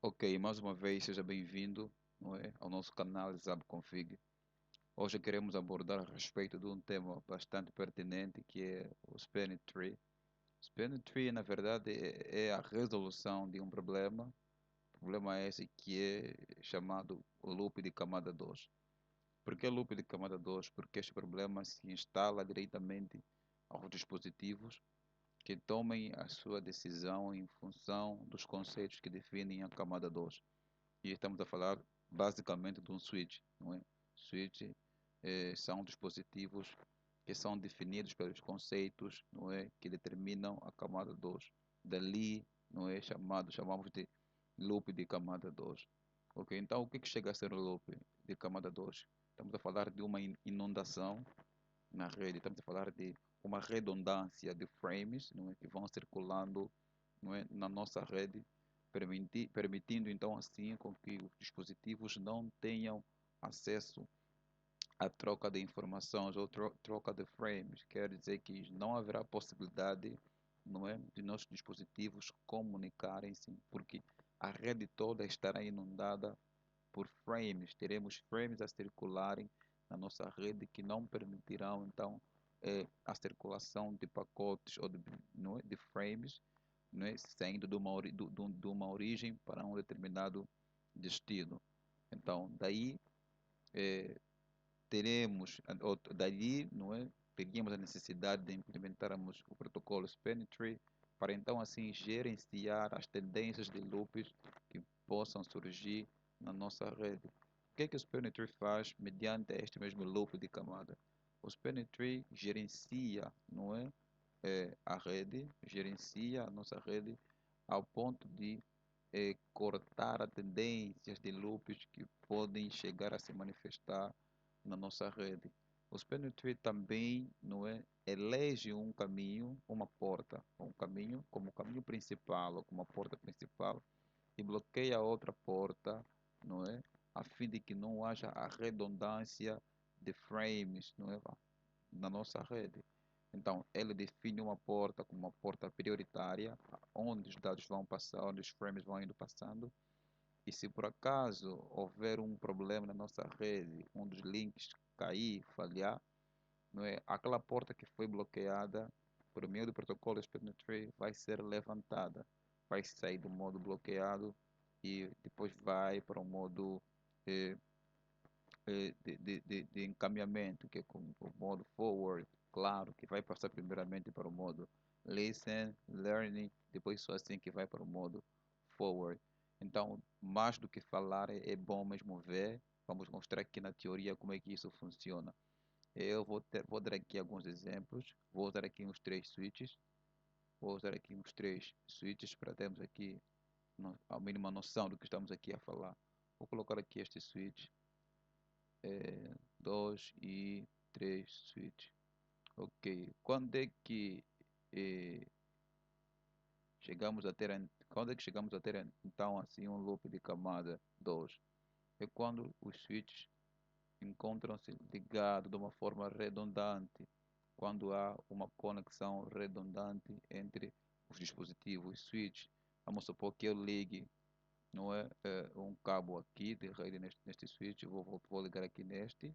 Ok, mais uma vez seja bem-vindo, não é, ao nosso canal ZapConfig. Hoje queremos abordar a respeito de um tema bastante pertinente que é o Spanning Tree. Spanning Tree, na verdade, é a resolução de um problema. O problema é esse que é chamado o loop de camada 2. Por que loop de camada 2? Porque este problema se instala diretamente aos dispositivos que tomem a sua decisão em função dos conceitos que definem a camada 2. E estamos a falar basicamente de um switch, não é? Switch são dispositivos que são definidos pelos conceitos, não é, que determinam a camada 2. Dali, não é, chamamos de loop de camada 2. Ok, então o que chega a ser o loop de camada 2? Estamos a falar de uma inundação na rede, estamos a falar de uma redundância de frames, não é, que vão circulando, não é, na nossa rede, permitindo então assim com que os dispositivos não tenham acesso à troca de informações ou troca de frames. Quer dizer que não haverá possibilidade, não é, de nossos dispositivos comunicarem-se, porque a rede toda estará inundada por frames. Teremos frames a circularem na nossa rede que não permitirão então a circulação de pacotes ou não é, de frames, não é, saindo de uma origem para um determinado destino. Então, daí teremos, ou daí, não é, teríamos a necessidade de implementarmos o protocolo Spanning Tree para então assim gerenciar as tendências de loops que possam surgir na nossa rede. O que é que o Spanning Tree faz mediante este mesmo loop de camada? O Spanning Tree gerencia, não é, a rede, gerencia a nossa rede ao ponto de cortar as tendências de loops que podem chegar a se manifestar na nossa rede. O Spanning Tree também, não é, elege um caminho, uma porta, um caminho como caminho principal ou como a porta principal e bloqueia a outra porta, não é, a fim de que não haja a redundância de frames, não é, na nossa rede. Então, ele define uma porta como uma porta prioritária, onde os dados vão passar, onde os frames vão indo passando. E se por acaso houver um problema na nossa rede, um dos links cair, falhar, não é? Aquela porta que foi bloqueada por meio do protocolo Spanning Tree vai ser levantada, vai sair do modo bloqueado e depois vai para o modo eh, de encaminhamento, que é com o modo forward, claro, que vai passar primeiramente para o modo listen, learning, depois só assim que vai para o modo forward. Então, mais do que falar, é bom mesmo ver. Vamos mostrar aqui na teoria como é que isso funciona. Eu vou dar aqui alguns exemplos. Vou usar aqui uns três switches. Vou usar aqui uns três switches para termos aqui a mínima noção do que estamos aqui a falar. Vou colocar aqui este switch. 2 e 3 switch. Ok. Eh, quando é que chegamos a ter então assim um loop de camada 2? É quando os switches encontram-se ligados de uma forma redundante, quando há uma conexão redundante entre os dispositivos switch. Vamos supor que eu ligue, não é, um cabo aqui de rede neste switch, vou ligar aqui neste,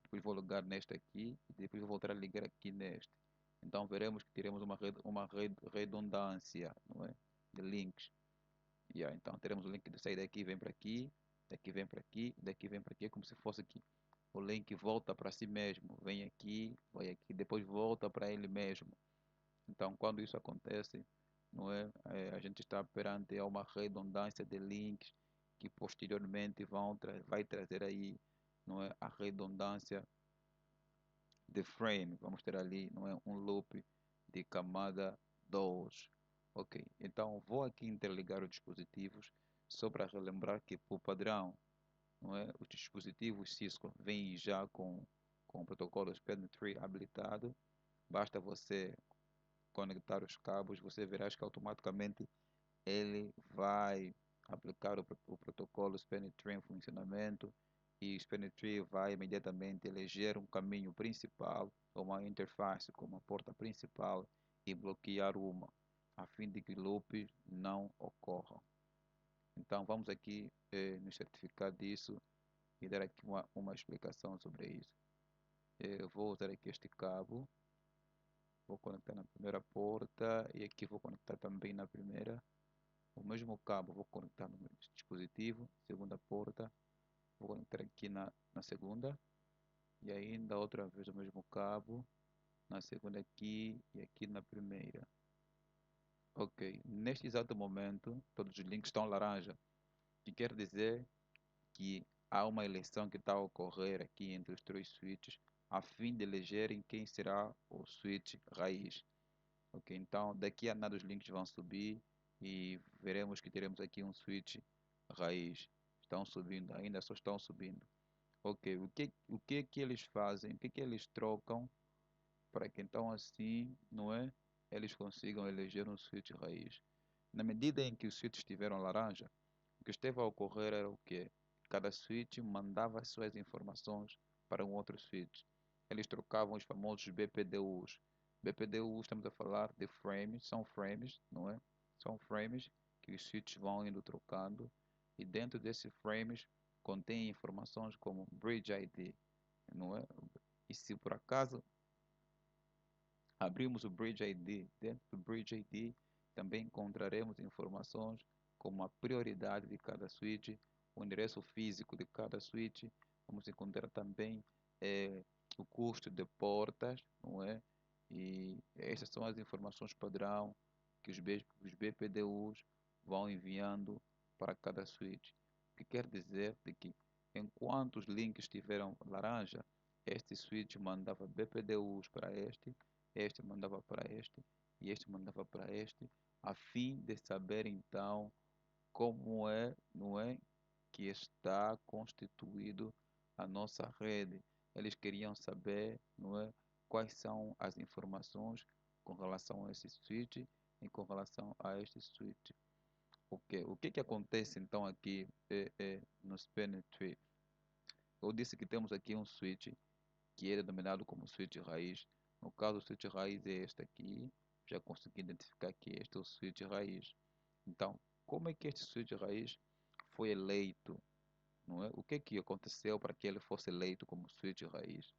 depois vou ligar neste aqui e depois vou voltar a ligar aqui neste. Então veremos que teremos redundância, não é, de links. Então teremos o link de sair daqui vem para aqui, daqui vem para aqui, daqui vem para aqui, como se fosse aqui. O link volta para si mesmo, vem aqui, vai aqui, depois volta para ele mesmo. Então quando isso acontece, não é, a gente está perante a uma redundância de links que posteriormente vai trazer aí, não é, a redundância de frame, vamos ter ali, não é, um loop de camada 2. Ok, então vou aqui interligar os dispositivos só para relembrar que por padrão, não é, os dispositivos Cisco vêm já com o protocolo Spanning Tree habilitado. Basta você conectar os cabos, você verá que automaticamente ele vai aplicar o protocolo Spanning Tree em funcionamento e o Spanning Tree vai imediatamente eleger um caminho principal, uma interface com uma porta principal e bloquear uma, a fim de que loops não ocorram. Então vamos aqui nos certificar disso e dar aqui uma explicação sobre isso. Eu vou usar aqui este cabo, vou conectar na primeira porta e aqui vou conectar também na primeira. O mesmo cabo vou conectar no dispositivo, segunda porta, vou conectar aqui na segunda e ainda outra vez o mesmo cabo na segunda aqui e aqui na primeira. Ok, neste exato momento todos os links estão laranja, que quer dizer que há uma eleição que está a ocorrer aqui entre os três switches a fim de elegerem quem será o switch raiz. Ok, então daqui a nada os links vão subir e veremos que teremos aqui um switch raiz. Estão subindo, ainda só estão subindo. Ok, o que que eles fazem? O que que eles trocam para que então assim, não é? Eles consigam eleger um switch raiz. Na medida em que os switches estiveram laranja, o que esteve a ocorrer era o quê? Cada switch mandava as suas informações para um outro switch. Eles trocavam os famosos BPDUs. BPDUs, estamos a falar de frames, são frames, não é? São frames que os switches vão indo trocando e dentro desses frames contém informações como Bridge ID, não é? E se por acaso abrimos o Bridge ID, dentro do Bridge ID também encontraremos informações como a prioridade de cada switch, o endereço físico de cada switch, vamos encontrar também o custo de portas, não é? E essas são as informações padrão que os BPDUs vão enviando para cada switch. O que quer dizer de que enquanto os links estiveram laranja, este switch mandava BPDUs para este mandava para este e este mandava para este, a fim de saber então como é, não é, que está constituído a nossa rede. Eles queriam saber, não é, quais são as informações com relação a esse switch e com relação a este switch. O que que acontece então aqui no Spanner Tree? Eu disse que temos aqui um switch que é denominado como switch raiz. No caso, o switch raiz é este aqui. Já consegui identificar que este é o switch raiz. Então, como é que este switch raiz foi eleito? Não é? O que que aconteceu para que ele fosse eleito como switch raiz?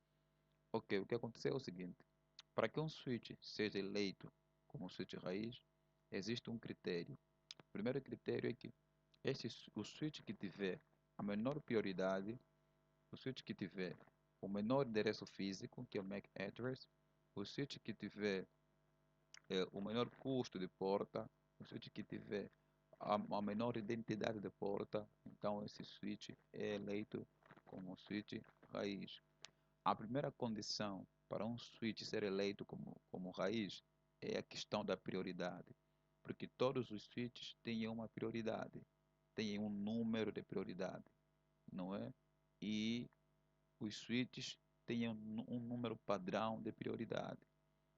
Ok, o que aconteceu é o seguinte. Para que um switch seja eleito como switch raiz, existe um critério. O primeiro critério é que o switch que tiver a menor prioridade, o switch que tiver o menor endereço físico, que é o MAC address, o switch que tiver o menor custo de porta, o switch que tiver a menor identidade de porta, então esse switch é eleito como switch raiz. A primeira condição para um switch ser eleito como raiz é a questão da prioridade, porque todos os switches têm uma prioridade, têm um número de prioridade, não é? E os switches têm um número padrão de prioridade.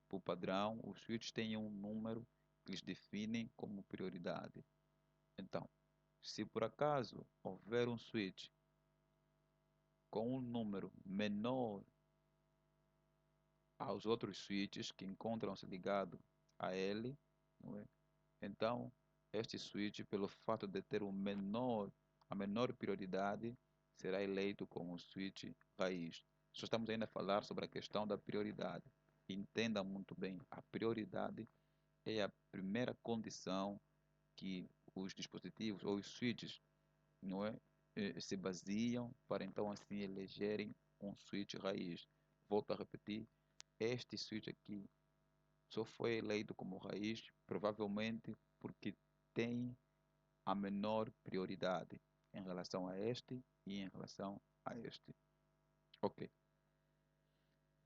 Por padrão, os switches têm um número que eles definem como prioridade. Então, se por acaso houver um switch com um número menor aos outros switches que encontram-se ligados a ele, não é? Então, este switch, pelo fato de ter a menor prioridade, será eleito como switch raiz. Só estamos ainda a falar sobre a questão da prioridade. Entenda muito bem, a prioridade é a primeira condição que os dispositivos ou os switches, não é, se baseiam para então assim elegerem um switch raiz. Volto a repetir, este switch aqui só foi eleito como raiz provavelmente porque tem a menor prioridade em relação a este e em relação a este. Ok.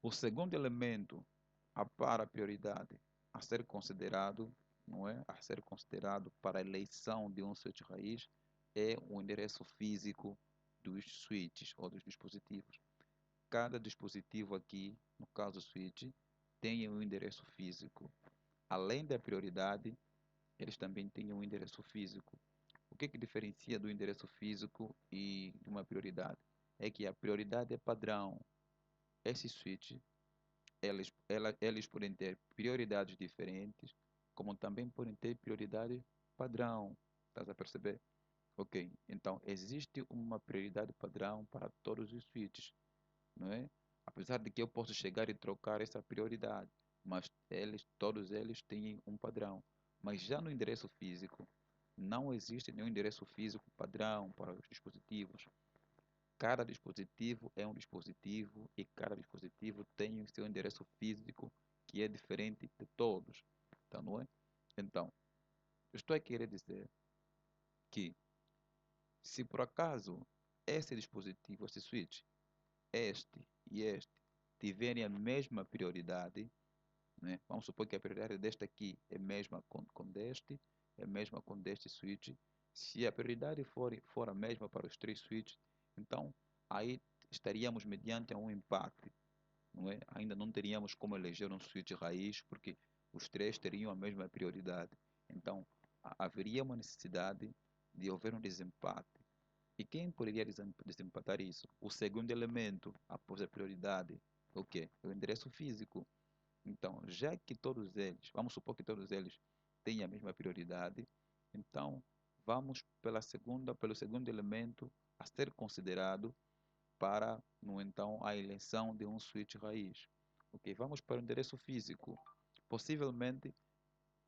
O segundo elemento a para a prioridade a ser considerado, não é? A ser considerado para a eleição de um switch raiz é o endereço físico dos switches ou dos dispositivos. Cada dispositivo aqui, no caso switch, tem um endereço físico. Além da prioridade, eles também têm um endereço físico. O que que diferencia do endereço físico e de uma prioridade? É que a prioridade é padrão. Esse switch, eles podem ter prioridades diferentes, como também podem ter prioridade padrão. Estás a perceber? Ok, então existe uma prioridade padrão para todos os switches, não é? Apesar de que eu posso chegar e trocar essa prioridade, mas todos eles têm um padrão. Mas já no endereço físico, não existe nenhum endereço físico padrão para os dispositivos. Cada dispositivo é um dispositivo e cada dispositivo tem o seu endereço físico que é diferente de todos, tá, não é? Então, eu estou a querer dizer que se por acaso esse dispositivo, esse switch, este e este tiverem a mesma prioridade, né? Vamos supor que a prioridade deste aqui é mesma com deste, é mesma com deste switch. Se a prioridade for a mesma para os três switches, então aí estaríamos mediante um empate, não é? Ainda não teríamos como eleger um switch raiz, porque os três teriam a mesma prioridade. Então, haveria uma necessidade de haver um desempate. E quem poderia desempatar isso? O segundo elemento, após a prioridade, o quê? O endereço físico. Então, já que todos eles, vamos supor que todos eles têm a mesma prioridade, então vamos pelo segundo elemento a ser considerado para, no então, a eleição de um switch raiz. Ok, vamos para o endereço físico. Possivelmente,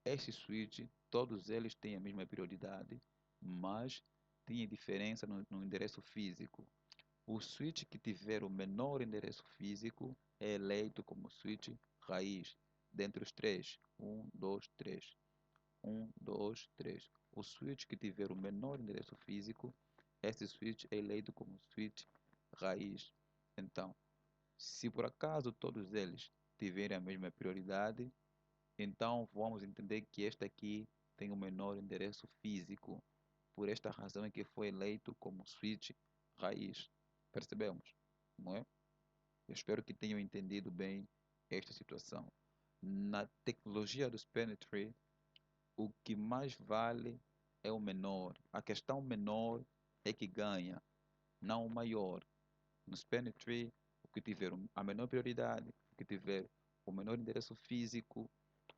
este switch, todos eles têm a mesma prioridade, mas tem diferença no endereço físico. O switch que tiver o menor endereço físico é eleito como switch raiz, dentre os três. Um, dois, três. Um, dois, três. O switch que tiver o menor endereço físico, esse switch é eleito como switch raiz. Então, se por acaso todos eles tiverem a mesma prioridade, então vamos entender que este aqui tem o menor endereço físico. Por esta razão é que foi eleito como switch raiz. Percebemos, não é? Eu espero que tenham entendido bem esta situação. Na tecnologia do Spanner Tree, o que mais vale é o menor. A questão menor é que ganha, não o maior. No Spanner Tree, o que tiver a menor prioridade, o que tiver o menor endereço físico,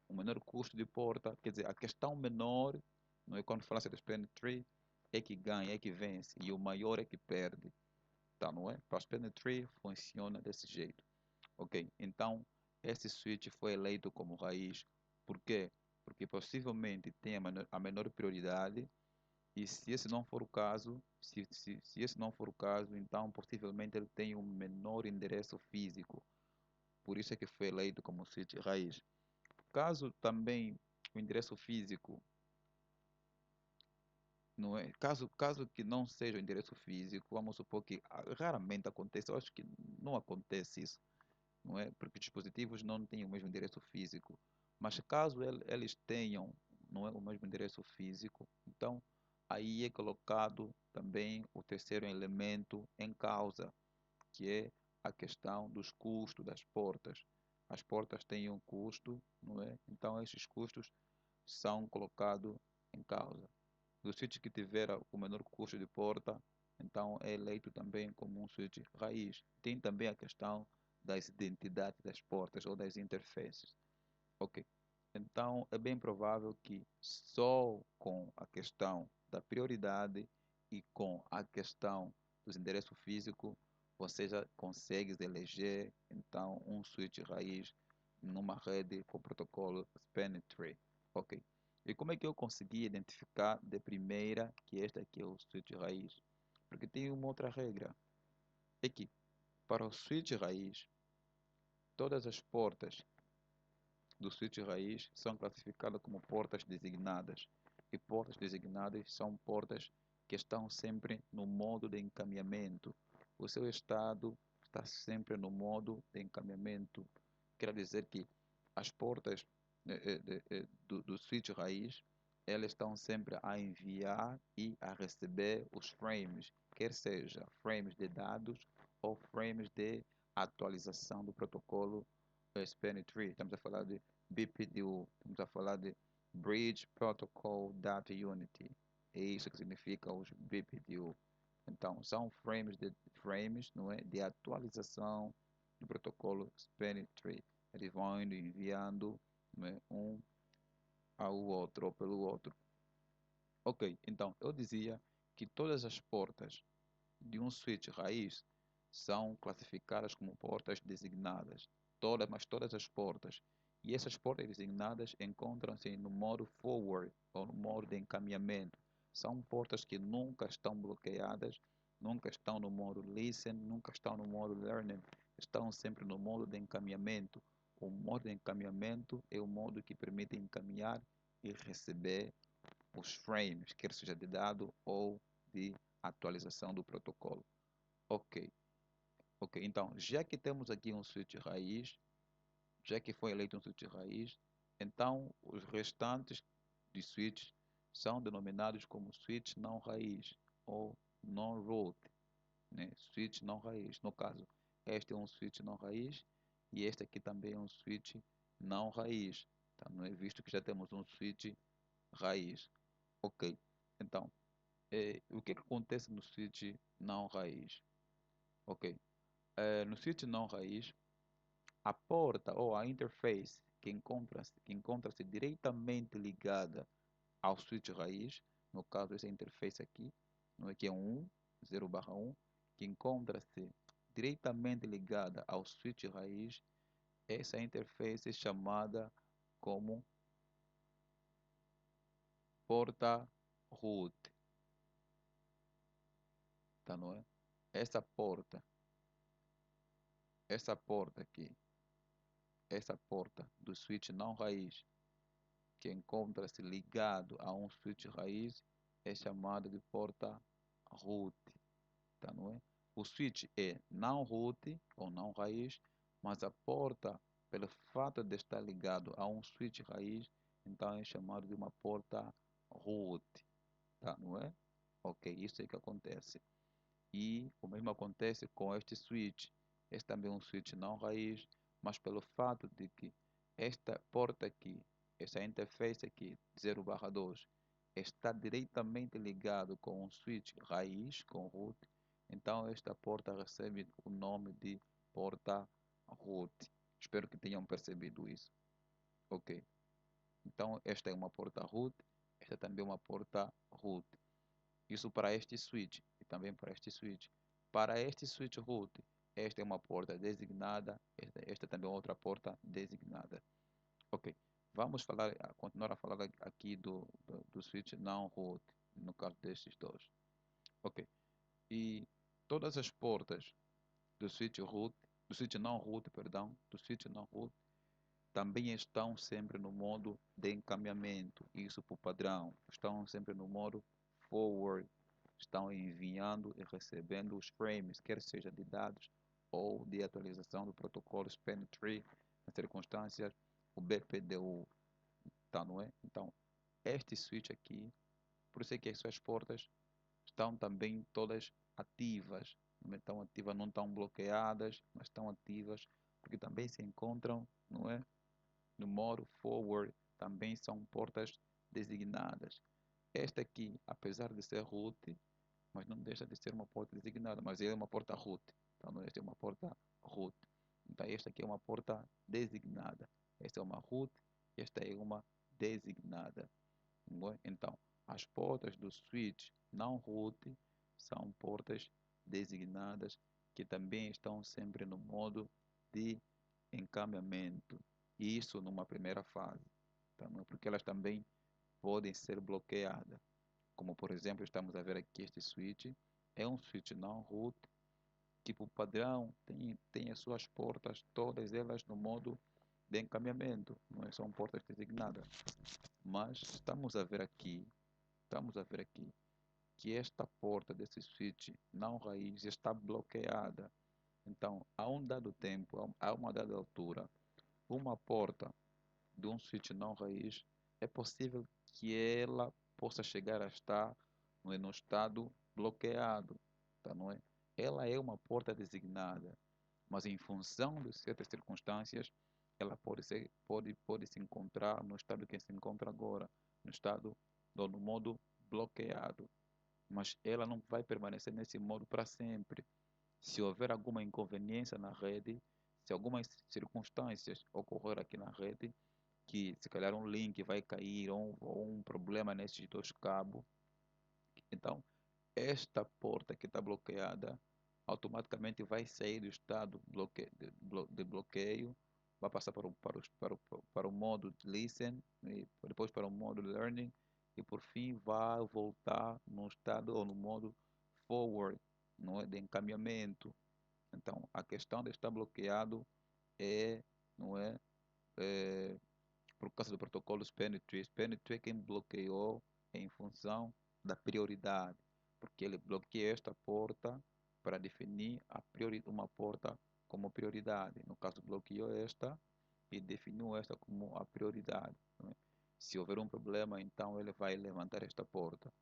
o menor custo de porta, quer dizer, a questão menor, não é, quando fala-se do Spanner Tree, é que ganha, é que vence, e o maior é que perde. Tá, não é? Para o Spanner Tree funciona desse jeito. Ok, então esse switch foi eleito como raiz. Por quê? Porque possivelmente tem a menor prioridade e se esse não for o caso, se esse não for o caso, então possivelmente ele tem um menor endereço físico. Por isso é que foi eleito como switch raiz. Caso também o endereço físico, não é? Caso que não seja o endereço físico, vamos supor que raramente acontece, eu acho que não acontece isso, não é? Porque os dispositivos não têm o mesmo endereço físico. Mas caso eles tenham, não é, o mesmo endereço físico, então aí é colocado também o terceiro elemento em causa, que é a questão dos custos das portas. As portas têm um custo, não é? Então esses custos são colocados em causa. O switch que tiver o menor custo de porta, então é eleito também como um switch raiz. Tem também a questão das identidades das portas ou das interfaces. Ok. Então é bem provável que só com a questão da prioridade e com a questão dos endereços físicos você já consegue eleger então um switch raiz numa rede com o protocolo Spanner Tree. Ok. E como é que eu consegui identificar de primeira que este aqui é o switch raiz? Porque tem uma outra regra. É que para o switch raiz, todas as portas do switch raiz são classificadas como portas designadas. E portas designadas são portas que estão sempre no modo de encaminhamento. O seu estado está sempre no modo de encaminhamento. Quer dizer que as portas do switch raiz, elas estão sempre a enviar e a receber os frames, quer seja frames de dados ou frames de atualização do protocolo Spanner Tree. Estamos a falar de BPDU, estamos a falar de Bridge Protocol Data Unity. É isso que significa os BPDU. Então, são frames, não é, de atualização do protocolo Spanner Tree. Eles vão indo enviando, não é, um ao outro ou pelo outro. Ok, então eu dizia que todas as portas de um switch raiz são classificadas como portas designadas. Todas, mas todas as portas. E essas portas designadas encontram-se no modo forward ou no modo de encaminhamento. São portas que nunca estão bloqueadas, nunca estão no modo listen, nunca estão no modo learning, estão sempre no modo de encaminhamento. O modo de encaminhamento é o modo que permite encaminhar e receber os frames, quer seja de dado ou de atualização do protocolo. Ok, ok. Então, já que temos aqui um switch raiz, já que foi eleito um switch raiz, então os restantes de switches são denominados como switch não raiz ou non-root, né? Switch não raiz. No caso, este é um switch não raiz e este aqui também é um switch não raiz, tá? Não é visto que já temos um switch raiz. Ok, então, o que acontece no switch não raiz? Ok, no switch não raiz, a porta ou a interface que encontra-se diretamente ligada ao switch raiz, no caso essa interface aqui, não é que é um 1, 0/1, que encontra-se diretamente ligada ao switch raiz, essa interface é chamada como porta root, tá, não é? Essa porta, essa porta aqui, essa porta do switch não raiz, que encontra-se ligado a um switch raiz, é chamada de porta root, tá, não é? O switch é não root ou não raiz, mas a porta, pelo fato de estar ligado a um switch raiz, então é chamado de uma porta root, tá, não é? Ok, isso é que acontece. E o mesmo acontece com este switch. Este também é um switch não raiz, mas pelo fato de que esta porta aqui, essa interface aqui, 0/2, está diretamente ligado com um switch raiz, com root, então esta porta recebe o nome de porta root. Espero que tenham percebido isso. Ok. Então esta é uma porta root, esta também é uma porta root. Isso para este switch e também para este switch. Para este switch root, esta é uma porta designada, esta também é outra porta designada. Ok, vamos continuar a falar aqui do switch não root, no caso destes dois. Ok, e todas as portas do switch root, do switch não root, perdão, do switch não root, também estão sempre no modo de encaminhamento, isso por padrão, estão sempre no modo forward, estão enviando e recebendo os frames, quer seja de dados ou de atualização do protocolo Span Tree, nas circunstâncias, o BPDU, tá, não é? Então, este switch aqui, por isso é que as suas portas estão também todas ativas, não estão ativas, não estão bloqueadas, mas estão ativas, porque também se encontram, não é? No modo forward, também são portas designadas. Esta aqui, apesar de ser root, mas não deixa de ser uma porta designada, mas é uma porta root. Então, esta é uma porta root. Então, esta aqui é uma porta designada. Esta é uma root, esta é uma designada. Então, as portas do switch não root são portas designadas que também estão sempre no modo de encaminhamento. Isso numa primeira fase, tá? Porque elas também podem ser bloqueadas. Como por exemplo, estamos a ver aqui este switch, é um switch não root, que por padrão tem as suas portas, todas elas no modo de encaminhamento, não é? São portas designadas. Mas estamos a ver aqui que esta porta desse switch não raiz está bloqueada. Então, a um dado tempo, a uma dada altura, uma porta de um switch não raiz, é possível que ela possa chegar a estar no estado bloqueado, tá, não é? Ela é uma porta designada, mas em função de certas circunstâncias, ela pode se encontrar no estado que se encontra agora, no estado no modo bloqueado, mas ela não vai permanecer nesse modo para sempre. Se houver alguma inconveniência na rede, se algumas circunstâncias ocorrer aqui na rede, que se calhar um link vai cair ou um problema nesses dois cabos, então esta porta que está bloqueada automaticamente vai sair do estado de bloqueio, vai passar para o modo listen, e depois para o modo learning, e por fim vai voltar no estado ou no modo forward, não é, de encaminhamento. Então, a questão de estar bloqueado é, não é, é por causa do protocolo Spanner Tree. Spanner Tree é quem bloqueou em função da prioridade, porque ele bloqueia esta porta para definir uma porta como prioridade. No caso, bloqueou esta e definiu esta como a prioridade, não é? Se houver um problema, então ele vai levantar esta porta.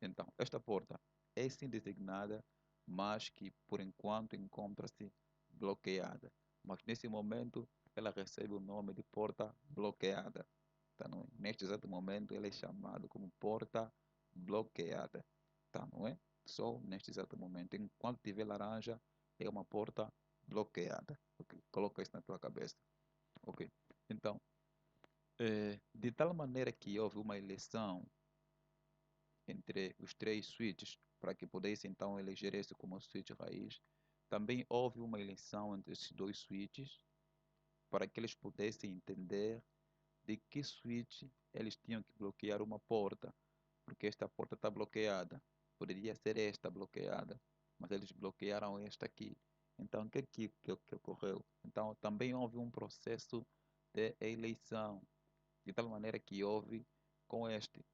Então, esta porta é sim designada, mas que por enquanto encontra-se bloqueada. Mas nesse momento ela recebe o nome de porta bloqueada. Tá, não é? Neste exato momento ela é chamada como porta bloqueada. Tá, não é? Só neste exato momento. Enquanto tiver laranja, é uma porta bloqueada. Ok? Coloca isso na tua cabeça. Ok? Então, de tal maneira que houve uma eleição entre os três switches para que pudesse então eleger esse como switch raiz. Também houve uma eleição entre esses dois switches para que eles pudessem entender de que switch eles tinham que bloquear uma porta, porque esta porta está bloqueada. Poderia ser esta bloqueada, mas eles bloquearam esta aqui. Então, o que ocorreu? Então, também houve um processo de eleição, de tal maneira que houve com este,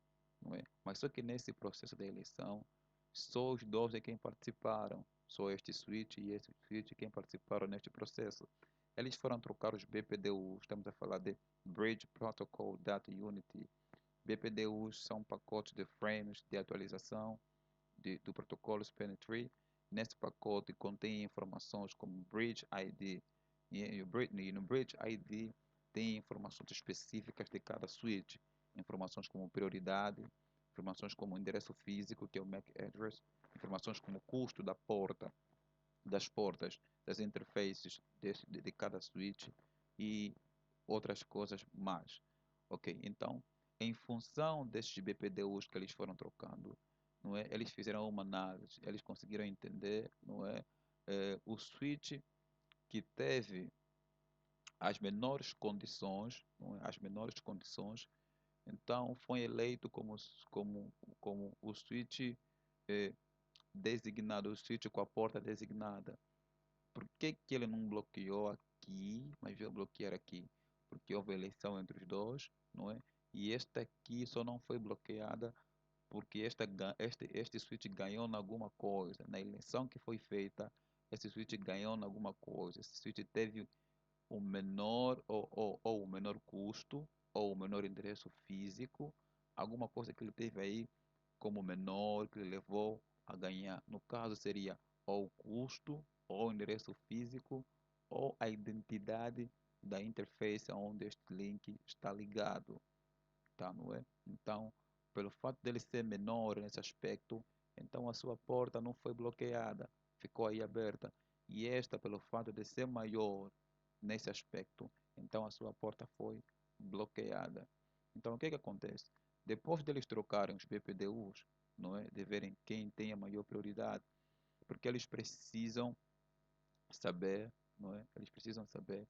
não é? Mas só que nesse processo de eleição, só os dois é quem participaram, só este switch e esse switch quem participaram neste processo. Eles foram trocar os BPDUs, estamos a falar de Bridge Protocol Data Unity. BPDUs são pacotes de frames de atualização do protocolo Spanner Tree. Nesse pacote contém informações como Bridge ID, e no Bridge ID tem informações específicas de cada switch, informações como prioridade, informações como endereço físico, que é o MAC address, informações como custo da porta, das portas, das interfaces de cada switch e outras coisas mais. Ok, então, em função desses BPDUs que eles foram trocando, não é? Eles fizeram uma análise, eles conseguiram entender, não é? O switch que teve as menores condições, não é? As menores condições, então foi eleito como o switch eh, designado, o switch com a porta designada. Por que que ele não bloqueou aqui, mas veio bloquear aqui? Porque houve eleição entre os dois, não é? E esta aqui só não foi bloqueada porque este switch ganhou em alguma coisa. Na eleição que foi feita, esse switch ganhou em alguma coisa. Esse switch teve o menor ou o menor custo ou o menor endereço físico, alguma coisa que ele teve aí como menor que ele levou a ganhar. No caso seria ou o custo, ou o endereço físico, ou a identidade da interface onde este link está ligado, tá, não é? Então, pelo fato dele ser menor nesse aspecto, então a sua porta não foi bloqueada, ficou aí aberta. E esta, pelo fato de ser maior nesse aspecto, então a sua porta foi bloqueada. Então, o que que acontece? Depois deles trocarem os BPDUs, não é? De verem quem tem a maior prioridade, porque eles precisam saber, não é? Eles precisam saber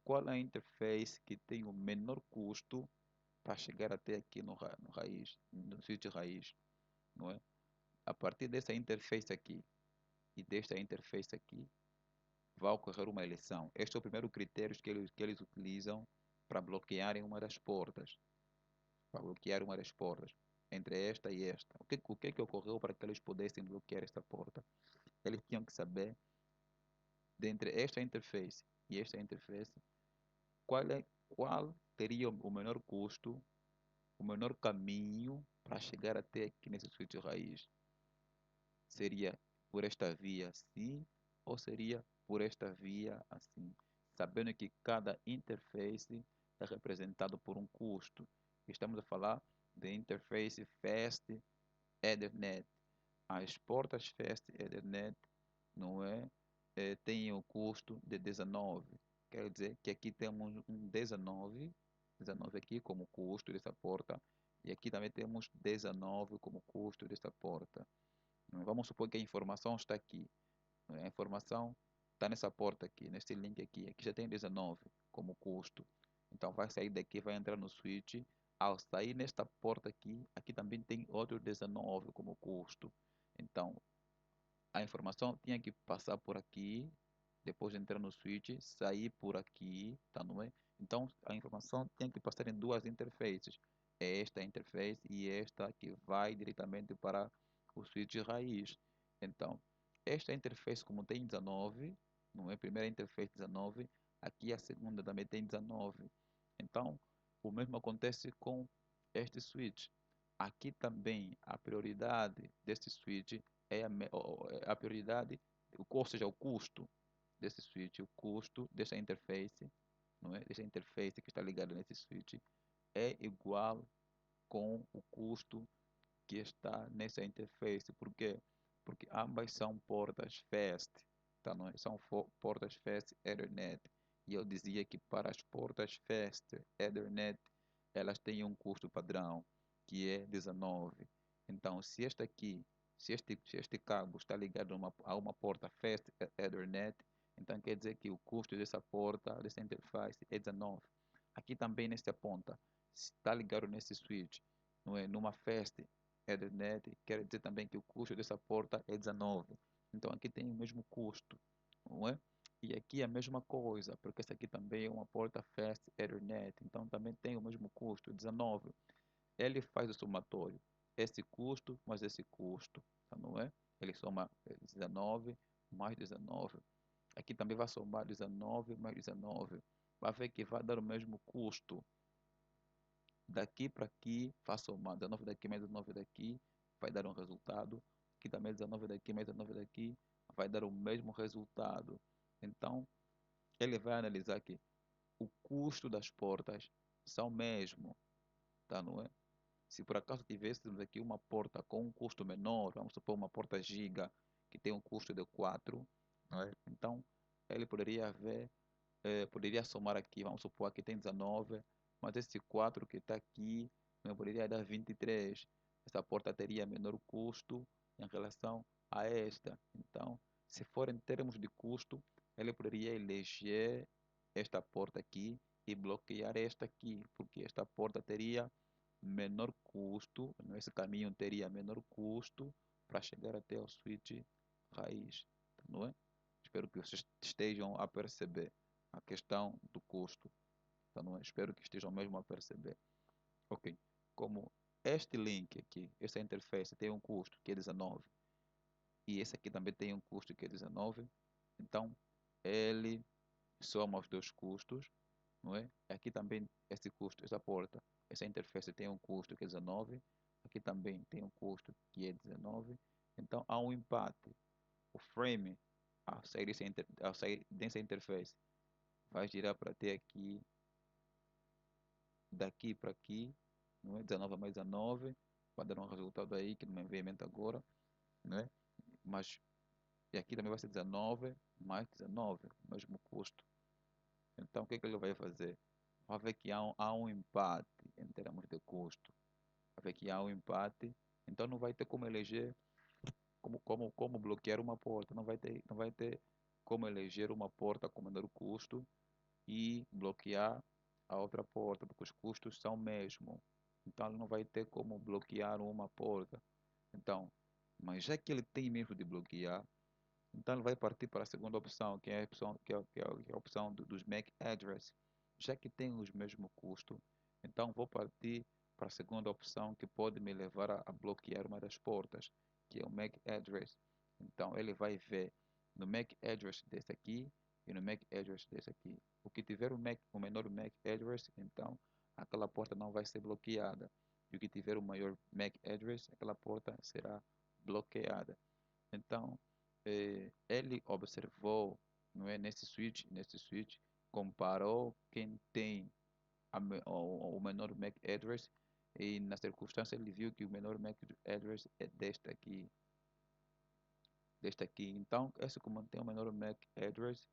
qual a interface que tem o menor custo para chegar até aqui no raiz, no sítio raiz, não é? A partir dessa interface aqui e desta interface aqui, vai ocorrer uma eleição. Este é o primeiro critério que eles utilizam para bloquearem uma das portas, para bloquear uma das portas, entre esta e esta. O que ocorreu para que eles pudessem bloquear esta porta? Eles tinham que saber, dentre esta interface e esta interface, qual teria o menor custo, o menor caminho para chegar até aqui nesse switch raiz. Seria por esta via assim ou seria por esta via assim, sabendo que cada interface é representado por um custo. Estamos a falar de interface Fast Ethernet. As portas Fast Ethernet, não é, tem o custo de 19. Quer dizer que aqui temos um 19 aqui como custo dessa porta, e aqui também temos 19 como custo dessa porta. Vamos supor que a informação está aqui. A informação está nessa porta aqui, nesse link aqui. Aqui já tem 19 como custo. Então vai sair daqui, vai entrar no switch. Ao sair nesta porta aqui, aqui também tem outro 19 como custo. Então a informação tinha que passar por aqui, depois entrar no switch, sair por aqui, tá, não é? Então a informação tem que passar em duas interfaces. É esta interface e esta que vai diretamente para o switch raiz. Então, esta interface como tem 19, não é? A primeira interface 19, aqui a segunda também tem 19. Então, o mesmo acontece com este switch. Aqui também a prioridade deste switch é a prioridade, ou seja, o custo desse switch, o custo dessa interface, não é? Dessa interface que está ligada nesse switch é igual com o custo que está nessa interface. Por quê? Porque ambas são portas fast, tá? Não é? São portas fast Ethernet. E eu dizia que para as portas fast Ethernet, elas têm um custo padrão, que é 19. Então, se este cabo está ligado a uma porta fast Ethernet, então quer dizer que o custo dessa porta, dessa interface é 19. Aqui também nesta ponta, se está ligado nesse switch, não é? Numa fast Ethernet, quer dizer também que o custo dessa porta é 19. Então aqui tem o mesmo custo, não é? E aqui é a mesma coisa, porque essa aqui também é uma porta Fast Ethernet, então também tem o mesmo custo, 19. Ele faz o somatório, esse custo mais esse custo, tá, não é? Ele soma 19 mais 19. Aqui também vai somar 19 mais 19. Vai ver que vai dar o mesmo custo. Daqui para aqui, faço somar 19 daqui mais 19 daqui, vai dar um resultado. Aqui também 19 daqui mais 19 daqui, vai dar o mesmo resultado. Então, ele vai analisar que o custo das portas são o mesmo, tá, não é? Se por acaso tivéssemos aqui uma porta com um custo menor, vamos supor uma porta giga, que tem um custo de 4, não é? Então, ele poderia ver, poderia somar aqui, vamos supor aqui tem 19, mas esse 4 que está aqui poderia dar 23. Essa porta teria menor custo em relação a esta. Então, se for em termos de custo, ele poderia eleger esta porta aqui e bloquear esta aqui, porque esta porta teria menor custo, esse caminho teria menor custo para chegar até o switch raiz, não é? Espero que vocês estejam a perceber a questão do custo, tá, não é? Espero que estejam mesmo a perceber. Ok, como este link aqui, essa interface tem um custo que é 19 e esse aqui também tem um custo que é 19, então ele soma os dois custos, não é? Aqui também esse custo, essa porta, essa interface tem um custo que é 19, aqui também tem um custo que é 19, então há um empate. O frame, ao sair dessa interface, vai girar para ter aqui, daqui para aqui, não é? 19 mais 19, vai dar um resultado aí que não me vem em mente agora, né? Mas e aqui também vai ser 19 mais 19, mesmo custo. Então o que que ele vai fazer? Vai ver que há um empate em termos de custo. Vai ver que há um empate, então não vai ter como eleger, como bloquear uma porta, não vai ter como eleger uma porta com menor custo e bloquear a outra porta, porque os custos são o mesmo. Então ele não vai ter como bloquear uma porta. Então, mas já que ele tem mesmo de bloquear, então ele vai partir para a segunda opção, que é a opção, que é a opção dos MAC address. Já que tem os mesmos custos, então vou partir para a segunda opção que pode me levar a bloquear uma das portas, que é o MAC address. Então ele vai ver no MAC address desse aqui e no MAC address desse aqui. O que tiver o menor MAC address, então aquela porta não vai ser bloqueada. E o que tiver o maior MAC address, aquela porta será bloqueada. Então, ele observou, não é, nesse switch, comparou quem tem o menor MAC address e na circunstância ele viu que o menor MAC address é deste aqui. Então, esse como tem o menor MAC address,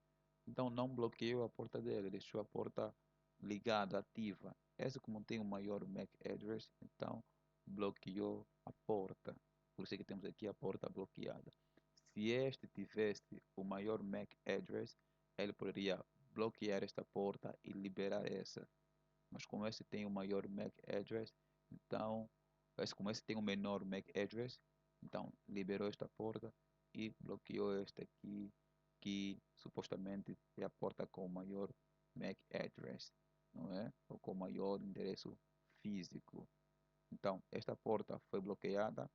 então não bloqueou a porta dele, deixou a porta ligada, ativa. Esse como tem o maior MAC address, então bloqueou a porta. Por isso é que temos aqui a porta bloqueada. Se este tivesse o maior MAC address, ele poderia bloquear esta porta e liberar essa. Mas como este tem o maior MAC address, então, como este tem o menor MAC address, então liberou esta porta e bloqueou esta aqui, que supostamente é a porta com o maior MAC address, não é? Ou com o maior endereço físico. Então, esta porta foi bloqueada,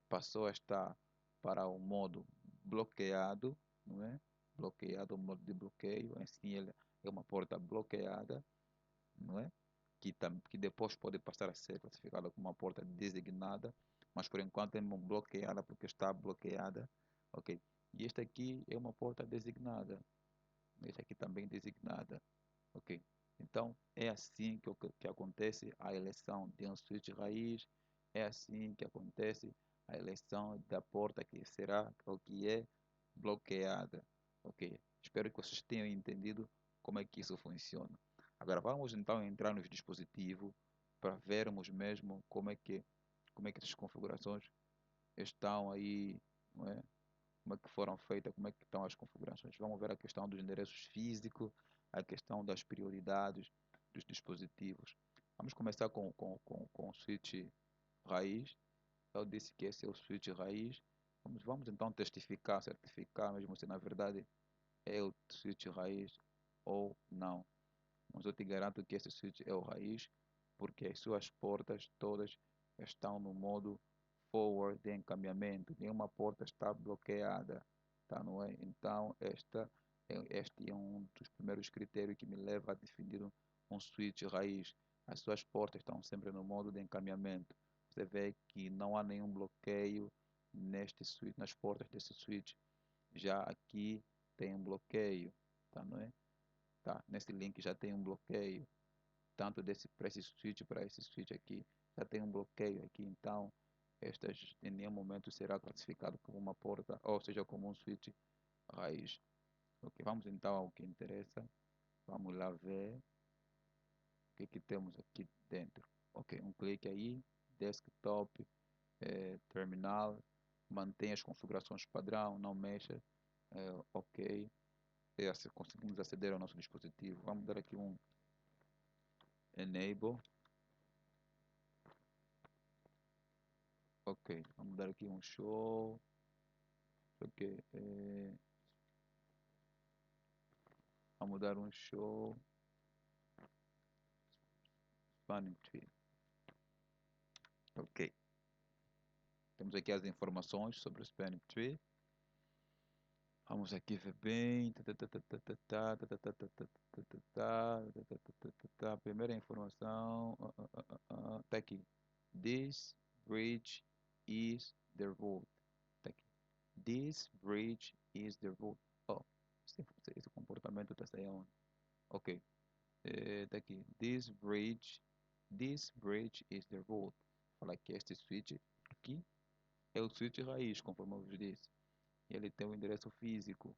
passou a estar para o modo bloqueado, não é? Bloqueado, o modo de bloqueio, assim ele é uma porta bloqueada, não é? Que depois pode passar a ser classificada como uma porta designada, mas por enquanto é bloqueada porque está bloqueada, ok? E esta aqui é uma porta designada, esta aqui também designada, ok? Então é assim que acontece a eleição de um switch raiz, é assim que acontece a eleição da porta que será ou que é bloqueada, ok? Espero que vocês tenham entendido como é que isso funciona. Agora vamos então entrar nos dispositivos para vermos mesmo como é que essas configurações estão aí, não é? Como é que foram feitas, como é que estão as configurações. Vamos ver a questão dos endereços físicos, a questão das prioridades dos dispositivos. Vamos começar com o switch raiz. Eu disse que esse é o switch raiz. Vamos então testificar, certificar mesmo se na verdade é o switch raiz ou não. Mas eu te garanto que esse switch é o raiz, porque as suas portas todas estão no modo forward de encaminhamento. Nenhuma porta está bloqueada, tá, não é? Então, este é um dos primeiros critérios que me leva a definir um switch raiz. As suas portas estão sempre no modo de encaminhamento. Você vê que não há nenhum bloqueio neste switch, nas portas desse switch. Já aqui tem um bloqueio, tá, não é? Tá, nesse link já tem um bloqueio, tanto para esse switch, para esse switch aqui, já tem um bloqueio aqui, então estas em nenhum momento será classificado como uma porta, ou seja, como um switch raiz. Ok, vamos então ao que interessa, vamos lá ver o que temos aqui dentro. Ok, um clique aí, desktop, terminal, mantém as configurações padrão, não mexa, ok, conseguimos aceder ao nosso dispositivo. Vamos dar aqui um enable. Ok, vamos dar aqui um show. Ok, vamos dar um show. Spanning tree. Ok, temos aqui as informações sobre o spanning tree. Vamos aqui ver bem. Primeira informação. Tá aqui. This bridge is the road. Tá aqui. This bridge is the road. Oh, esse comportamento está saindo. Ok. Tá aqui. This bridge is the road. Fala que este switch aqui é o switch raiz, conforme eu vos disse. Ele tem um endereço físico.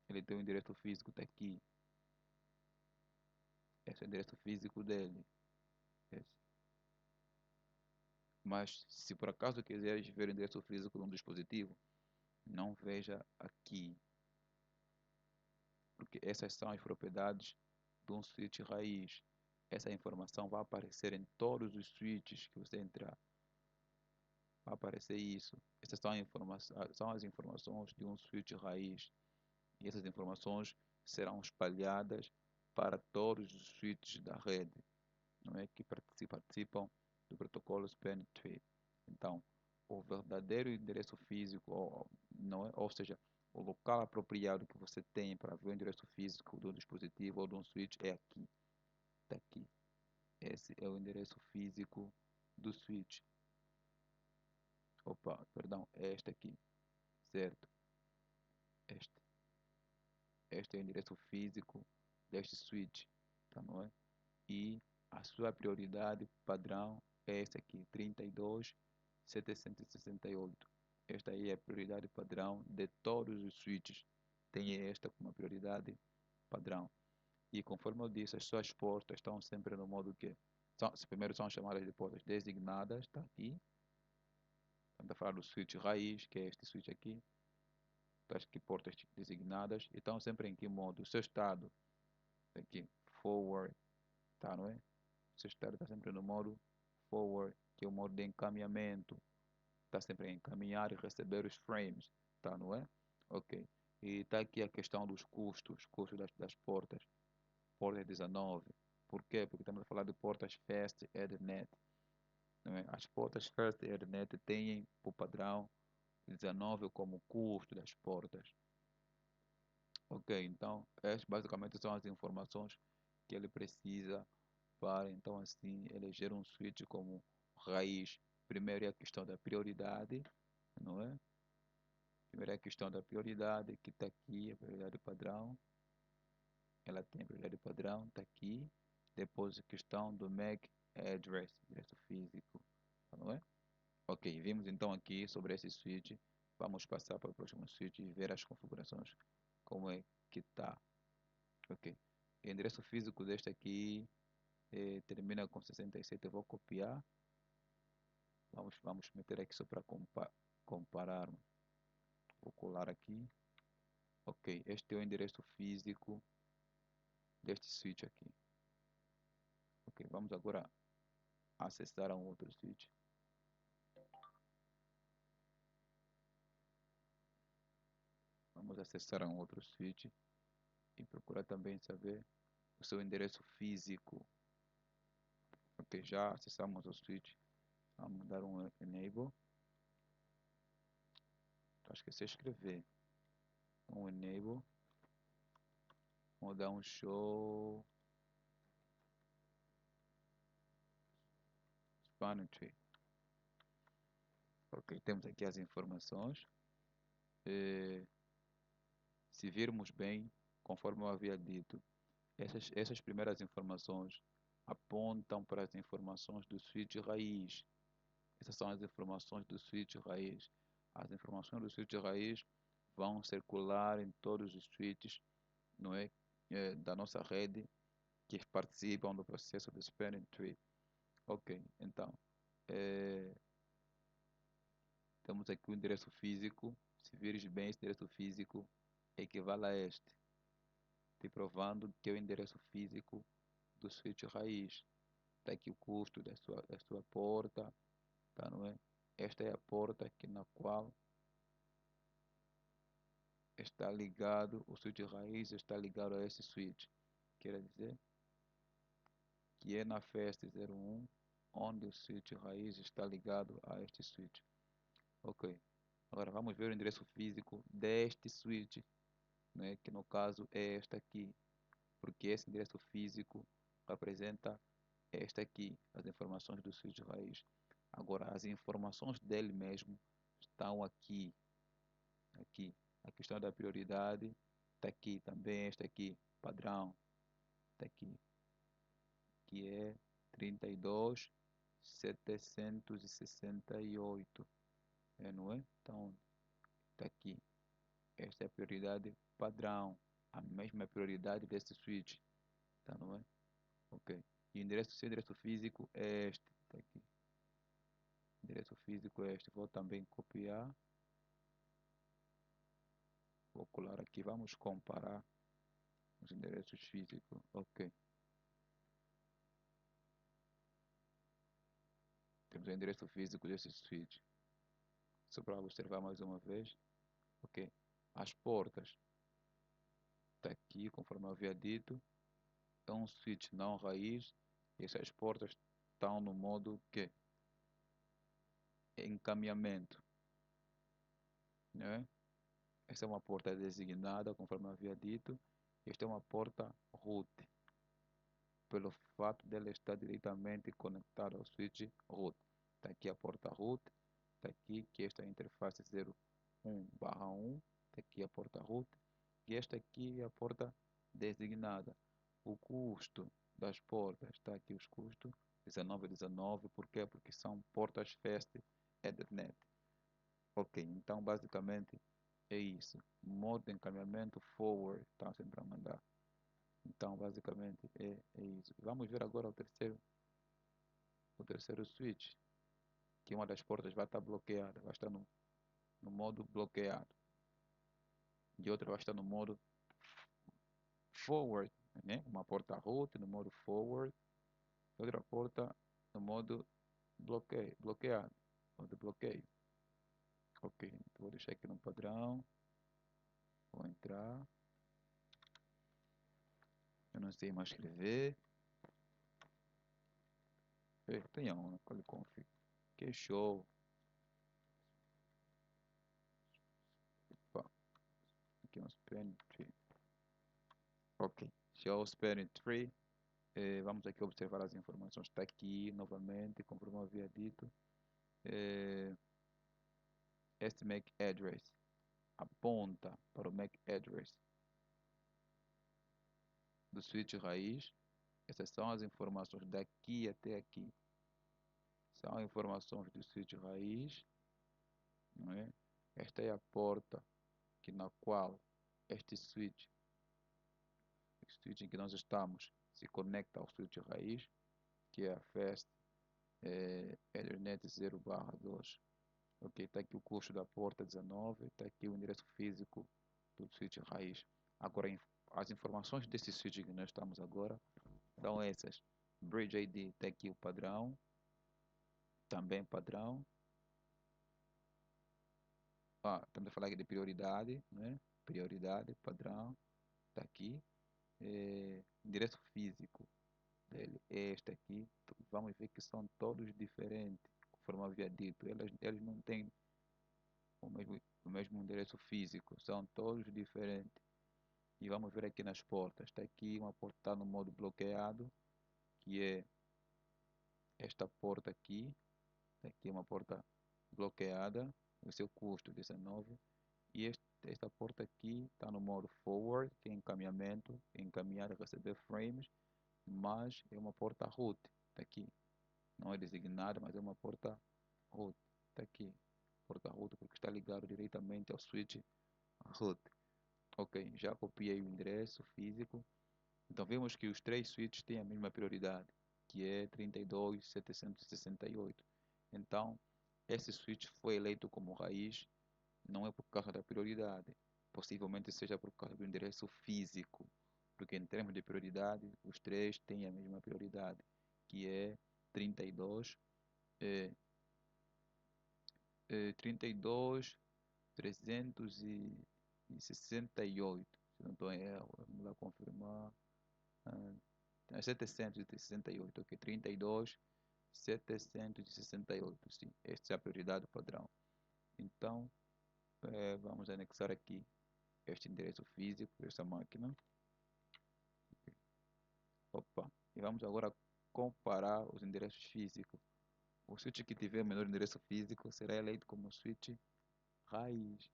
Ele tem um endereço físico, tá aqui. Esse é o endereço físico dele. Esse. Mas se por acaso quiseres ver o endereço físico de um dispositivo, não veja aqui. Porque essas são as propriedades de um switch raiz. Essa informação vai aparecer em todos os switches que você entrar. Vai aparecer isso. Essas são as informações de um switch raiz. E essas informações serão espalhadas para todos os switches da rede, não é, que participam do protocolo Spanning Tree. Então, o verdadeiro endereço físico, não é, ou seja, o local apropriado que você tem para ver o endereço físico do dispositivo ou de um switch é aqui. Está aqui. Esse é o endereço físico do switch. Opa, perdão, é este aqui, certo? Este. Este é o endereço físico deste switch, tá, não é? E a sua prioridade padrão é esse aqui, 32.768. Esta aí é a prioridade padrão de todos os switches. Tem esta como prioridade padrão. E conforme eu disse, as suas portas estão sempre no modo que primeiro são chamadas de portas designadas, está aqui. a falar do switch raiz, que é este switch aqui, das que portas designadas, e estão sempre em que modo? O seu estado, aqui, forward, tá, não é? O seu estado está sempre no modo forward, que é o modo de encaminhamento, está sempre a encaminhar e receber os frames, tá, não é? Ok. E está aqui a questão dos custos, custos das portas, porta 19. Por quê? Porque estamos a falar de portas Fast Ethernet, não é? As portas Fast Ethernet têm por padrão 19 como custo das portas. Ok, então, essas basicamente são as informações que ele precisa para, então, assim, eleger um switch como raiz. Primeiro é a questão da prioridade, não é? Primeiro é a questão da prioridade, que está aqui, a prioridade padrão. Ela tem a prioridade padrão, está aqui. Depois a questão do MAC address, endereço físico, não é? Ok, vimos então aqui sobre esse switch. Vamos passar para o próximo switch e ver as configurações, como é que está. Ok, o endereço físico deste aqui termina com 67. Eu vou copiar. Vamos meter aqui só para compararmos. Vou colar aqui. Ok, este é o endereço físico deste switch aqui. Ok, vamos agora acessar a um outro switch. Vamos acessar a um outro switch e procurar também saber o seu endereço físico. Ok, já acessamos o switch. Vamos dar um enable. Acho que é escrever. Um enable. Vamos dar um show. Spanner tree. Ok, temos aqui as informações. Se virmos bem, conforme eu havia dito, essas primeiras informações apontam para as informações do switch raiz. Essas são as informações do switch raiz. As informações do switch raiz vão circular em todos os switches, não é, da nossa rede que participam do processo de Spanning Tree. Ok, então, temos aqui o endereço físico. Se vires bem, esse endereço físico equivale a este, te provando que é o endereço físico do switch raiz. Está aqui o custo da sua porta, tá, não é? Esta é a porta aqui na qual está ligado, o switch raiz está ligado a esse switch. Quer dizer que é na Fast 01 onde o switch raiz está ligado a este switch. Ok. Agora vamos ver o endereço físico deste switch, né, que no caso é esta aqui, porque esse endereço físico representa esta aqui, as informações do switch raiz. Agora, as informações dele mesmo estão aqui, aqui. A questão da prioridade está aqui também, esta aqui, padrão, está aqui, que é 32.768, não é? Então, está aqui. Esta é a prioridade padrão, a mesma prioridade desse switch, tá, não é? Ok. E o seu endereço físico é este, tá aqui. O endereço físico é este. Vou também copiar. Vou colar aqui. Vamos comparar os endereços físicos. Ok. Temos o endereço físico desse switch. Só para observar mais uma vez. Ok. As portas. Está aqui, conforme eu havia dito. É um switch não raiz. E essas portas estão no modo que? Encaminhamento, né? Essa é uma porta designada, conforme eu havia dito. Esta é uma porta root, pelo fato dela estar diretamente conectada ao switch root. Está aqui a porta root, está aqui que esta é a interface 01/1, está aqui a porta root, e esta aqui é a porta designada. O custo das portas, está aqui os custos, 1919, por quê? Porque são portas Fast Ethernet. Ok, então basicamente é isso. Modo de encaminhamento forward, está sempre a mandar. Então basicamente é isso. Vamos ver agora o terceiro switch. que uma das portas vai estar bloqueada, vai estar no modo bloqueado, e outra vai estar no modo forward, né? Uma porta root no modo forward, outra porta no modo bloqueado, modo bloqueio. Ok, então vou deixar aqui no padrão, vou entrar, eu não sei mais escrever, tem um, qual config, que show, opa, aqui é um span tree, ok, show span tree. Vamos aqui observar as informações. Está aqui novamente, conforme eu havia dito. Este MAC address aponta para o MAC address do switch raiz. Essas são as informações daqui até aqui. São informações do switch raiz. Não é? Esta é a porta na qual este switch em que nós estamos se conecta ao switch raiz, que é a Fast Ethernet 0/2. Ok, está aqui o custo da porta 19, está aqui o endereço físico do switch raiz. Agora, as informações desse switch que nós estamos agora são essas. Bridge ID, está aqui o padrão, também padrão. Estamos a falar aqui de prioridade, né? Prioridade, padrão, está aqui. Endereço físico dele é este aqui. Vamos ver que são todos diferentes, conforme eu havia dito. Eles não têm o mesmo endereço físico, são todos diferentes. E vamos ver aqui nas portas. Está aqui uma porta tá no modo bloqueado, que é esta porta aqui. Está aqui uma porta bloqueada, o seu custo 19. E esta porta aqui está no modo forward, que é encaminhamento, encaminhar e receber frames, mas é uma porta root. Está aqui. Não é designada, mas é uma porta root. Está aqui. Porta root, porque está ligado diretamente ao switch root. Ok, já copiei o endereço físico. Então vemos que os três switches têm a mesma prioridade, que é 32.768. Então, esse switch foi eleito como raiz, não é por causa da prioridade, possivelmente seja por causa do endereço físico, porque em termos de prioridade, os três têm a mesma prioridade, que é 32, 32.368. Se não estou em erro, vamos lá confirmar. É 768, ok, 32.768, sim, esta é a prioridade padrão. Então, vamos anexar aqui este endereço físico dessa máquina. Opa, e vamos agora comparar os endereços físicos. O switch que tiver menor endereço físico será eleito como switch raiz.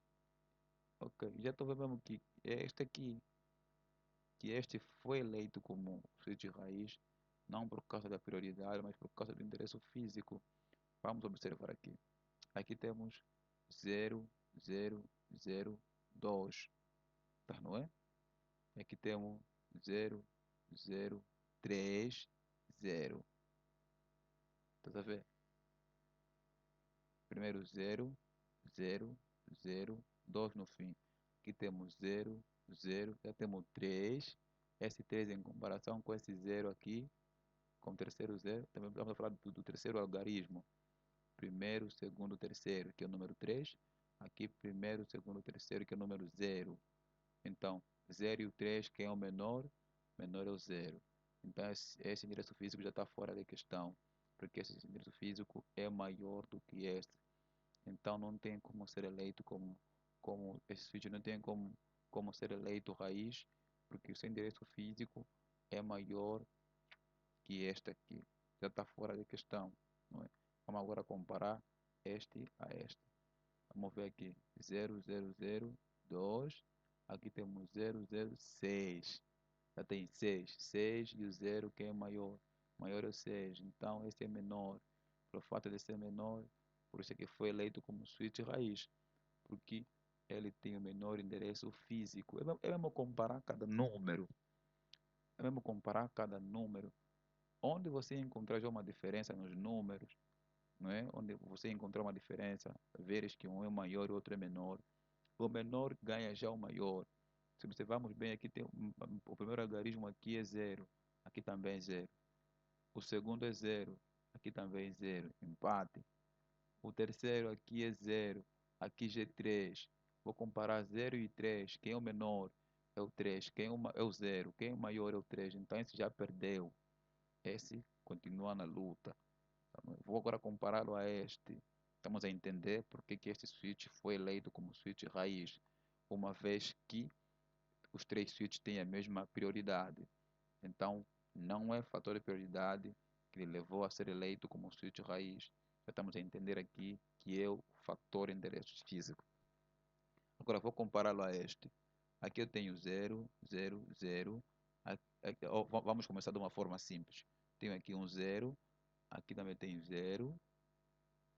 Ok, já estou vendo mesmo que é este aqui, que este foi eleito como switch raiz, não por causa da prioridade, mas por causa do endereço físico. Vamos observar aqui. Aqui temos 0, 0, 0, 2, tá, não é? Aqui temos 0, 0, 3, 0. Tá a ver? Primeiro 0, 0, 0, 2 no fim. Aqui temos 0, 0, já temos 3. Esse 3 em comparação com esse 0 aqui, com o terceiro 0, também vamos falar do terceiro algarismo. Primeiro, segundo, terceiro, que é o número 3. Aqui, primeiro, segundo, terceiro, que é o número 0. Então, 0 e o 3, quem é o menor? Menor é o 0. Então, esse endereço físico já está fora da questão, porque esse endereço físico é maior do que este. Então, não tem como ser eleito como esse switch não tem como ser eleito raiz, porque o seu endereço físico é maior que este aqui. Já está fora da questão, não é? Vamos agora comparar este a este. Vamos ver aqui, 0, 0, 0, 2. Aqui temos 0, 0, 6. Já tem 6. 6 e o 0 que é maior. Maior é o 6. Então, esse é menor. Pelo fato de ser menor, por isso é que foi eleito como switch raiz. Porque ele tem o menor endereço físico. É mesmo comparar cada número. É mesmo comparar cada número. Onde você encontrar já uma diferença nos números, não é? Onde você encontrar uma diferença, veres que um é maior e o outro é menor, o menor ganha já o maior. Se observarmos bem, aqui tem o primeiro algarismo aqui é zero, aqui também é zero. O segundo é zero, aqui também é zero, empate. O terceiro aqui é zero, aqui já é 3. Vou comparar zero e 3. Quem é o menor é o 3, quem é é o zero, quem é o maior é o 3. Então esse já perdeu, esse continua na luta. Vou agora compará-lo a este. Estamos a entender por que que este switch foi eleito como switch raiz, uma vez que os três switches têm a mesma prioridade. Então, não é fator de prioridade que lhe levou a ser eleito como switch raiz. Já estamos a entender aqui que é o fator endereço físico. Agora, vou compará-lo a este. Aqui eu tenho 0, 0, 0. Vamos começar de uma forma simples. Tenho aqui um 0, aqui também tenho 0,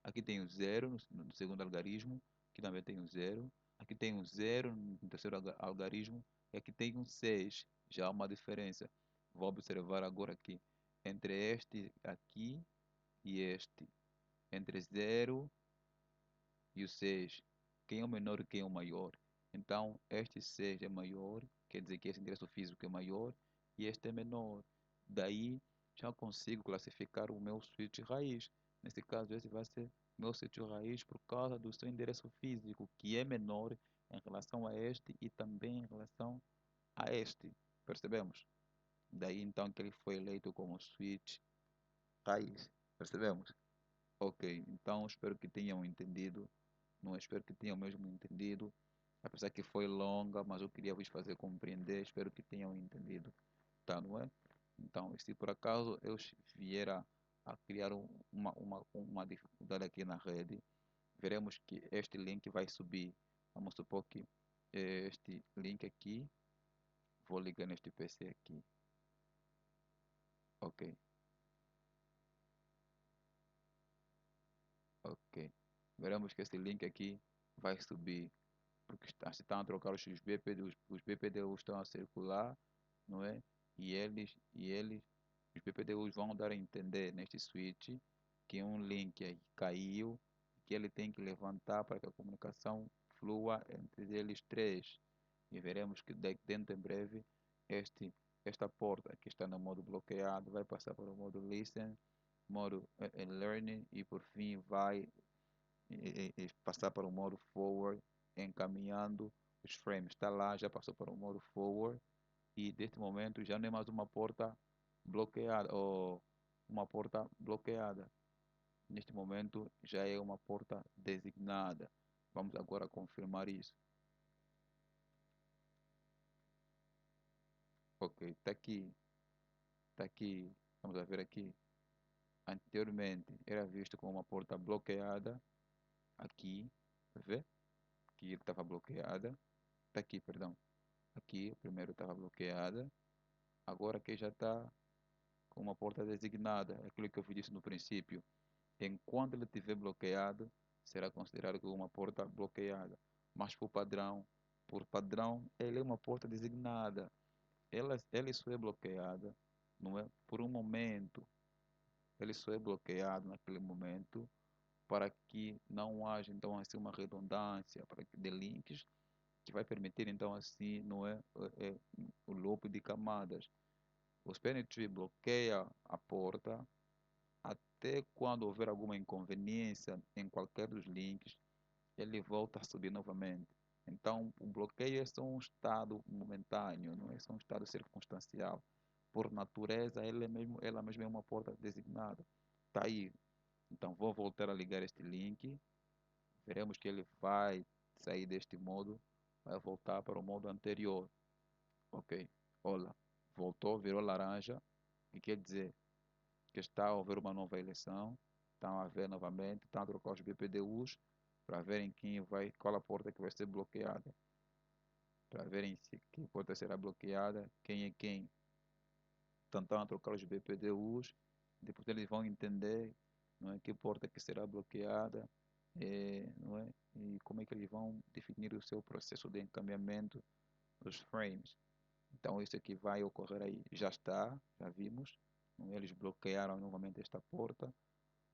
aqui tenho 0 no segundo algarismo, aqui também tenho 0, aqui tenho 0 no terceiro algarismo, e aqui tenho 6. Já há uma diferença. Vou observar agora aqui entre este aqui e este, entre 0 e o 6. Quem é o menor e quem é o maior? Então, este 6 é maior, quer dizer que esse endereço físico é maior, e este é menor. Daí, já consigo classificar o meu switch raiz. Nesse caso, esse vai ser meu switch raiz por causa do seu endereço físico, que é menor em relação a este e também em relação a este. Percebemos? Daí, então, que ele foi eleito como switch raiz. Percebemos? Ok, então espero que tenham entendido. Não espero que tenham mesmo entendido. Apesar que foi longa, mas eu queria vos fazer compreender. Espero que tenham entendido. Tá, não é? Então, se por acaso eu vier a criar uma dificuldade aqui na rede, veremos que este link vai subir. Vamos supor que este link aqui, vou ligar neste PC aqui. Ok, ok. Veremos que este link aqui vai subir. Porque se estão a trocar os BPD, os BPDUs estão a circular, não é? E eles, os BPDUs vão dar a entender neste switch que um link aí caiu, que ele tem que levantar para que a comunicação flua entre eles três. E veremos que dentro em breve esta porta que está no modo bloqueado vai passar para o modo listen, modo learning e por fim vai passar para o modo forward, encaminhando os frames. Está lá, já passou para o modo forward e deste momento já não é mais uma porta bloqueada ou uma porta bloqueada. Neste momento já é uma porta designada. Vamos agora confirmar isso. Ok, está aqui, está aqui. Vamos a ver aqui. Anteriormente era visto como uma porta bloqueada. Aqui, vê? Que ele estava bloqueada. Está aqui, perdão. Aqui, o primeiro estava bloqueada. Agora aqui já está com uma porta designada. É aquilo que eu disse no princípio. Enquanto ele estiver bloqueado, será considerado como uma porta bloqueada. Mas por padrão, ele é uma porta designada. Ela só é bloqueada, não é? Por um momento. Ele só é bloqueado naquele momento para que não haja então assim uma redundância para que de links que vai permitir então assim não o loop de camadas. O Spanner Tree bloqueia a porta até quando houver alguma inconveniência em qualquer dos links, ele volta a subir novamente. Então, o bloqueio é só um estado momentâneo, não é só um estado circunstancial. Por natureza, ela mesma é uma porta designada. Está aí. Então, vou voltar a ligar este link. Veremos que ele vai sair deste modo, vai voltar para o modo anterior. Ok. Olha, voltou, virou laranja. O que quer dizer? Que está a haver uma nova eleição, estão a ver novamente, estão a trocar os BPDUs para verem qual a porta que vai ser bloqueada, para verem se que porta será bloqueada, quem é quem. Então estão a trocar os BPDUs, depois eles vão entender, não é, que porta que será bloqueada, não é, e como é que eles vão definir o seu processo de encaminhamento dos frames. Então isso aqui vai ocorrer aí, já está, já vimos, não é? Eles bloquearam novamente esta porta.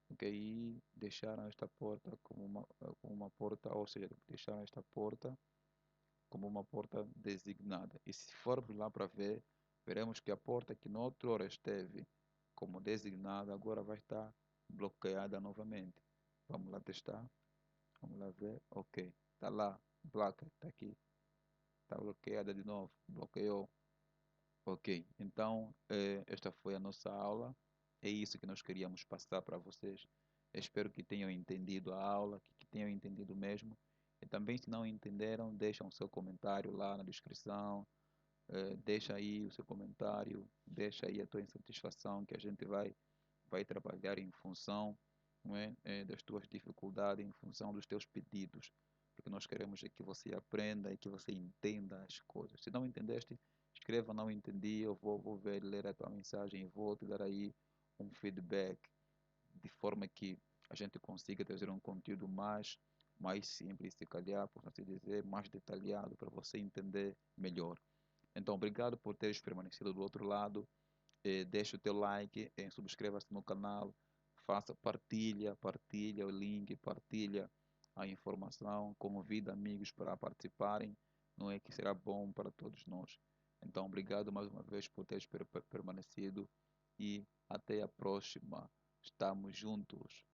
ok? E deixaram esta porta como uma porta, ou seja, deixaram esta porta como uma porta designada. E se formos lá para ver, veremos que a porta que noutra hora esteve como designada, agora vai estar bloqueada novamente. Vamos lá testar, vamos lá ver, ok, está lá, placa, está aqui, está bloqueada de novo, bloqueou. Ok, então esta foi a nossa aula. É isso que nós queríamos passar para vocês. Espero que tenham entendido a aula, que tenham entendido mesmo. E também, se não entenderam, deixam o seu comentário lá na descrição. Deixa aí o seu comentário, deixa aí a tua insatisfação, que a gente vai trabalhar em função, não é, das tuas dificuldades, em função dos teus pedidos. Porque nós queremos é que você aprenda e que você entenda as coisas. Se não entendeste, escreva não entendi, eu vou ver, ler a tua mensagem e vou te dar aí um feedback, de forma que a gente consiga trazer um conteúdo mais simples, se calhar, por assim dizer, mais detalhado, para você entender melhor. Então, obrigado por teres permanecido do outro lado. Deixa o teu like, subscreva-se no canal, partilha o link, partilha a informação, convida amigos para participarem, não é que será bom para todos nós. Então, obrigado mais uma vez por teres permanecido e até a próxima. Estamos juntos.